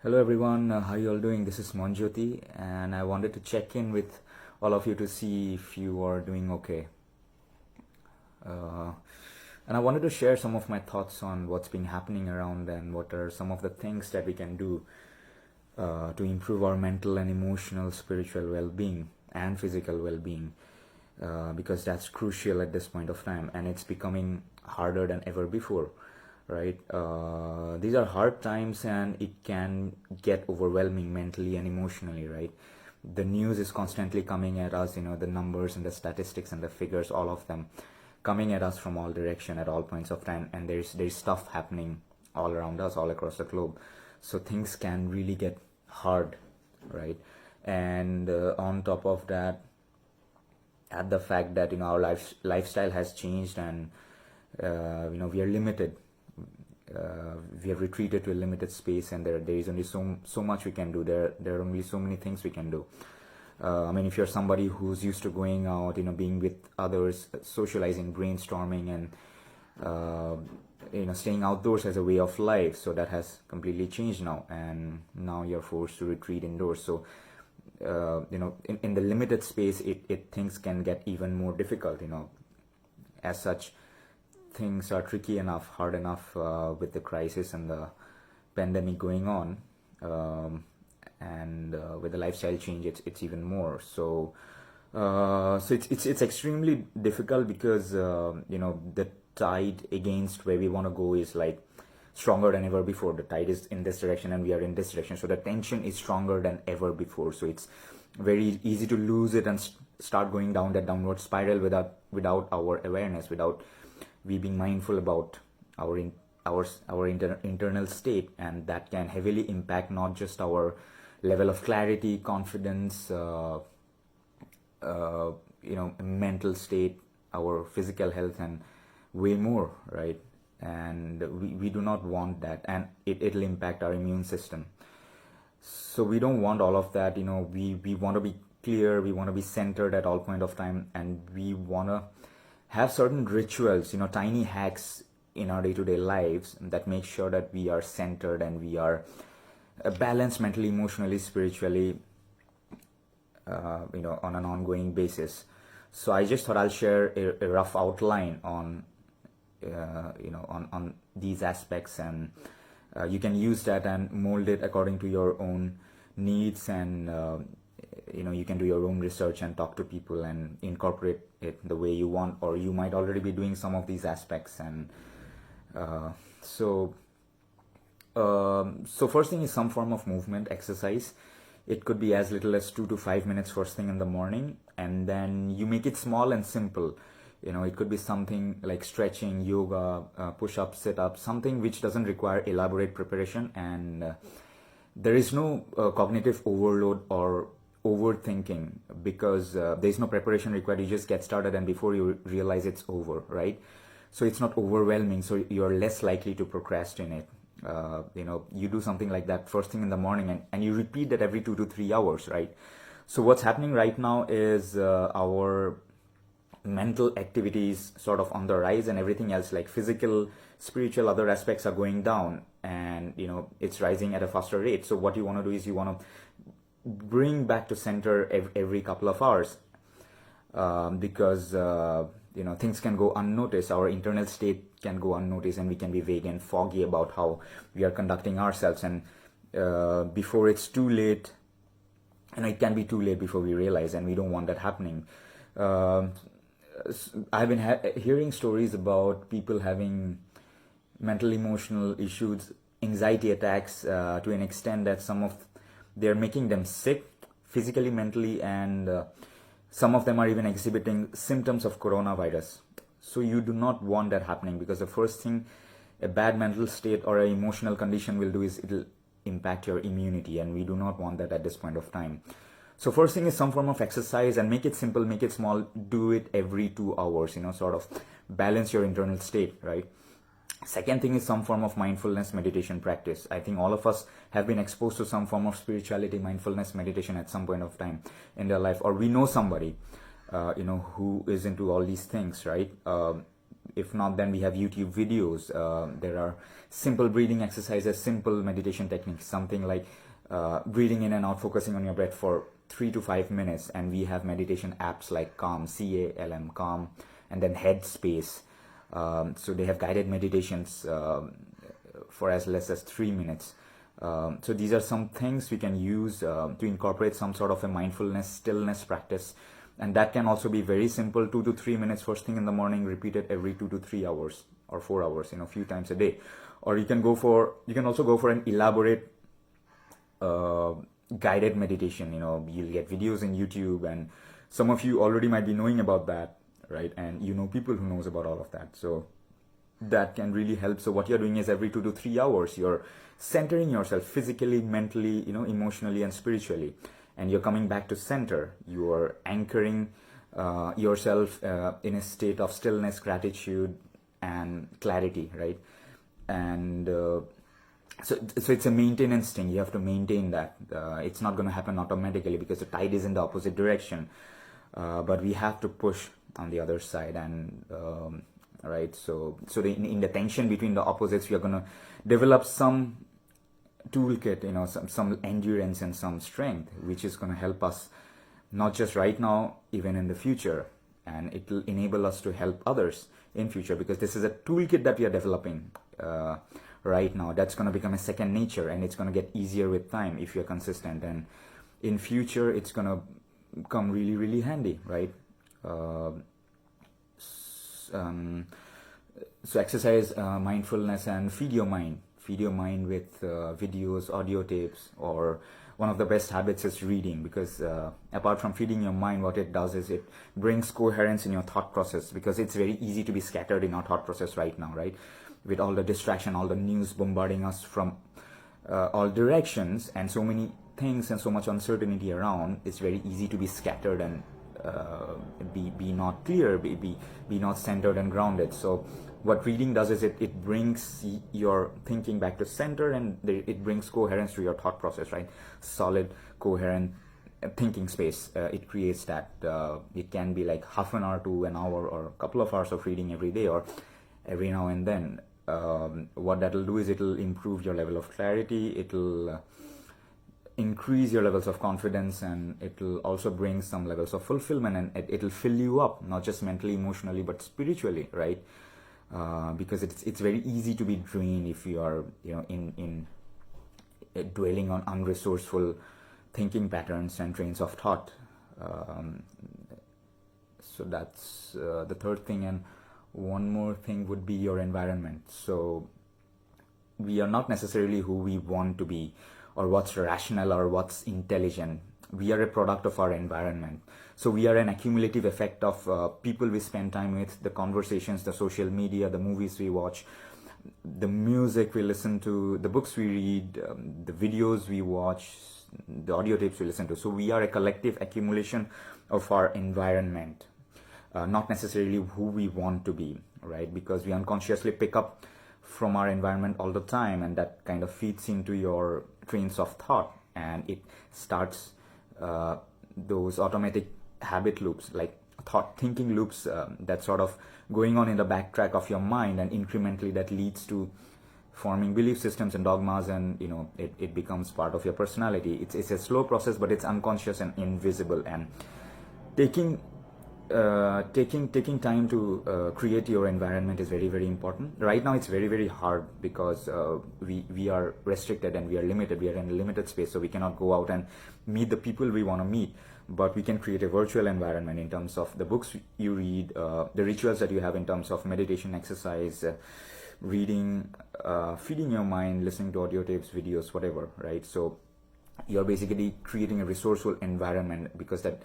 Hello everyone, how you all doing? This is Monjoti, and I wanted to check in with all of you to see if you are doing okay. Uh, and I wanted to share some of my thoughts on what's been happening around and what are some of the things that we can do to improve our mental and emotional, spiritual well-being and physical well-being, because that's crucial at this point of time, and it's becoming harder than ever before, right? These are hard times, and it can get overwhelming mentally and emotionally, right? The news is constantly coming at us, the numbers and the statistics and the figures, all of them coming at us from all direction at all points of time, and there's stuff happening all around us, all across the globe. So things can really get hard, right? And on top of that, at the fact that our lifestyle has changed, and we are limited. We have retreated to a limited space, and there is only so much we can do. There are only so many things we can do. I mean, if you're somebody who's used to going out, being with others, socializing, brainstorming, and staying outdoors as a way of life, so that has completely changed now, and now you're forced to retreat indoors. So in the limited space, things can get even more difficult. As such, things are tricky enough, hard enough, with the crisis and the pandemic going on, and with the lifestyle change, it's even more. So it's extremely difficult, because the tide against where we want to go is like stronger than ever before. The tide is in this direction, and we are in this direction. So the tension is stronger than ever before. So it's very easy to lose it and start going down that downward spiral without our awareness, without we being mindful about our internal state, and that can heavily impact not just our level of clarity, confidence, mental state, our physical health, and way more, right? And we do not want that, and it'll impact our immune system. So we don't want all of that. We want to be clear, we want to be centered at all point of time, and we want to have certain rituals, tiny hacks in our day-to-day lives that make sure that we are centered and we are balanced mentally, emotionally, spiritually, on an ongoing basis. So I just thought I'll share a rough outline on on these aspects, and you can use that and mold it according to your own needs, and you can do your own research and talk to people and incorporate it the way you want, or you might already be doing some of these aspects. And so first thing is some form of movement, exercise. It could be as little as 2 to 5 minutes first thing in the morning, and then you make it small and simple. It could be something like stretching, yoga, push-ups, sit-ups, something which doesn't require elaborate preparation, and there is no cognitive overload or overthinking, because there's no preparation required. You just get started, and before you realize, it's over, right? So it's not overwhelming, so you're less likely to procrastinate. You do something like that first thing in the morning, and you repeat that every 2 to 3 hours, right? So what's happening right now is our mental activities sort of on the rise, and everything else like physical, spiritual, other aspects are going down, and it's rising at a faster rate. So what you want to do is you want to bring back to center every couple of hours, because things can go unnoticed, our internal state can go unnoticed, and we can be vague and foggy about how we are conducting ourselves, and before it's too late, and it can be too late before we realize, and we don't want that happening. I've been hearing stories about people having mental emotional issues, anxiety attacks, to an extent that they're making them sick physically, mentally, and some of them are even exhibiting symptoms of coronavirus. So you do not want that happening, because the first thing a bad mental state or an emotional condition will do is it'll impact your immunity, and we do not want that at this point of time. So first thing is some form of exercise, and make it simple, make it small, do it every 2 hours, sort of balance your internal state, right? Second thing is some form of mindfulness meditation practice. I think all of us have been exposed to some form of spirituality, mindfulness meditation at some point of time in their life, or we know somebody, who is into all these things, right? If not, then we have YouTube videos. There are simple breathing exercises, simple meditation techniques, something like breathing in and out, focusing on your breath for 3 to 5 minutes. And we have meditation apps like Calm, CALM, Calm, and then Headspace. So they have guided meditations for as less as 3 minutes. So these are some things we can use to incorporate some sort of a mindfulness, stillness practice. And that can also be very simple, 2 to 3 minutes first thing in the morning, repeated every 2 to 3 hours or 4 hours, a few times a day. Or you can also go for an elaborate guided meditation. You'll get videos in YouTube, and some of you already might be knowing about that, right? And people who knows about all of that. So that can really help. So what you're doing is every 2 to 3 hours, you're centering yourself physically, mentally, emotionally and spiritually. And you're coming back to center. You are anchoring yourself in a state of stillness, gratitude, and clarity, right? And so it's a maintenance thing. You have to maintain that. It's not going to happen automatically because the tide is in the opposite direction. But we have to push on the other side, and right. So in the tension between the opposites, we are going to develop some toolkit, some endurance and some strength, which is going to help us not just right now, even in the future, and it will enable us to help others in future, because this is a toolkit that we are developing right now. That's going to become a second nature, and it's going to get easier with time if you're consistent, and in future it's going to come really, really handy, right? So exercise, mindfulness, and feed your mind with videos, audio tapes, or one of the best habits is reading, because apart from feeding your mind, what it does is it brings coherence in your thought process, because it's very easy to be scattered in our thought process right now, right? With all the distraction, all the news bombarding us from all directions, and so many things and so much uncertainty around, it's very easy to be scattered and be not clear, be not centered and grounded. So what reading does is it brings your thinking back to center, and it brings coherence to your thought process, right? Solid, coherent thinking space. It creates that. It can be like half an hour to an hour or a couple of hours of reading every day or every now and then. What that'll do is it'll improve your level of clarity, it'll increase your levels of confidence, and it'll also bring some levels of fulfillment, and it'll fill you up, not just mentally, emotionally, but spiritually, right? Because it's very easy to be drained if you are in dwelling on unresourceful thinking patterns and trains of thought. So that's the third thing. And one more thing would be your environment. So we are not necessarily who we want to be, or what's rational, or what's intelligent. We are a product of our environment. So we are an accumulative effect of people we spend time with, the conversations, the social media, the movies we watch, the music we listen to, the books we read, the videos we watch, the audio tapes we listen to. So we are a collective accumulation of our environment, not necessarily who we want to be, right? Because we unconsciously pick up from our environment all the time, and that kind of feeds into your trains of thought, and it starts those automatic habit loops, like thinking loops, that sort of going on in the backtrack of your mind, and incrementally that leads to forming belief systems and dogmas, and it becomes part of your personality. It's a slow process, but it's unconscious and invisible, and taking time to create your environment is very, very important. Right now it's very, very hard because we are restricted and we are limited. We are in a limited space, so we cannot go out and meet the people we want to meet, but we can create a virtual environment in terms of the books you read, the rituals that you have in terms of meditation, exercise, reading, feeding your mind, listening to audio tapes, videos, whatever, right? So you're basically creating a resourceful environment, because that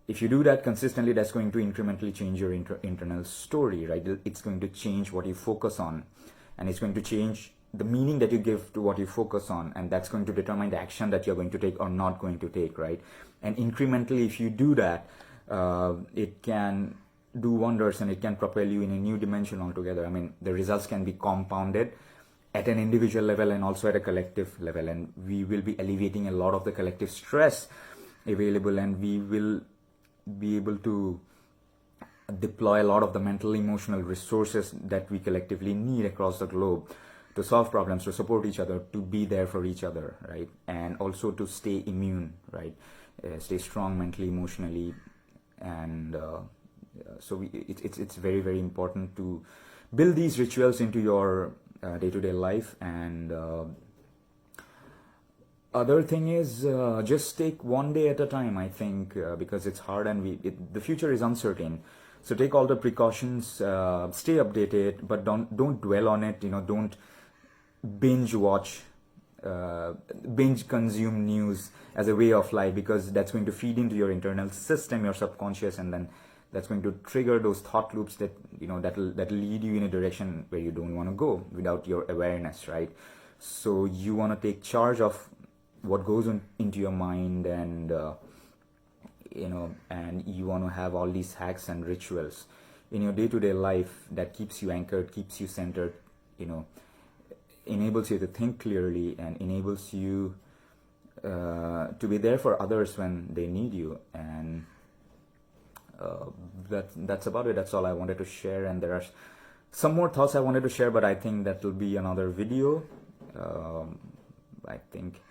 if you do that consistently, that's going to incrementally change your internal story, right? It's going to change what you focus on, and it's going to change the meaning that you give to what you focus on, and that's going to determine the action that you're going to take or not going to take, right? And incrementally, if you do that, it can do wonders, and it can propel you in a new dimension altogether. I mean, the results can be compounded at an individual level and also at a collective level, and we will be alleviating a lot of the collective stress available, and we will be able to deploy a lot of the mental emotional resources that we collectively need across the globe to solve problems, to support each other, to be there for each other, right? And also to stay immune, right? Stay strong mentally, emotionally, and so it's very, very important to build these rituals into your day-to-day life. And other thing is, just take one day at a time, I think, because it's hard and the future is uncertain. So take all the precautions, stay updated, but don't dwell on it. Don't binge watch, binge consume news as a way of life, because that's going to feed into your internal system, your subconscious, and then that's going to trigger those thought loops that that'll lead you in a direction where you don't want to go without your awareness, right? So you want to take charge of what goes into your mind, and and you want to have all these hacks and rituals in your day-to-day life that keeps you anchored, keeps you centered, enables you to think clearly, and enables you to be there for others when they need you. And that's about it. That's all I wanted to share. And there are some more thoughts I wanted to share, but I think that will be another video. I think.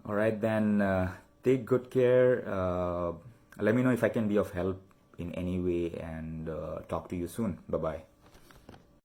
All right, then. Take good care. Let me know if I can be of help in any way, and talk to you soon. Bye bye.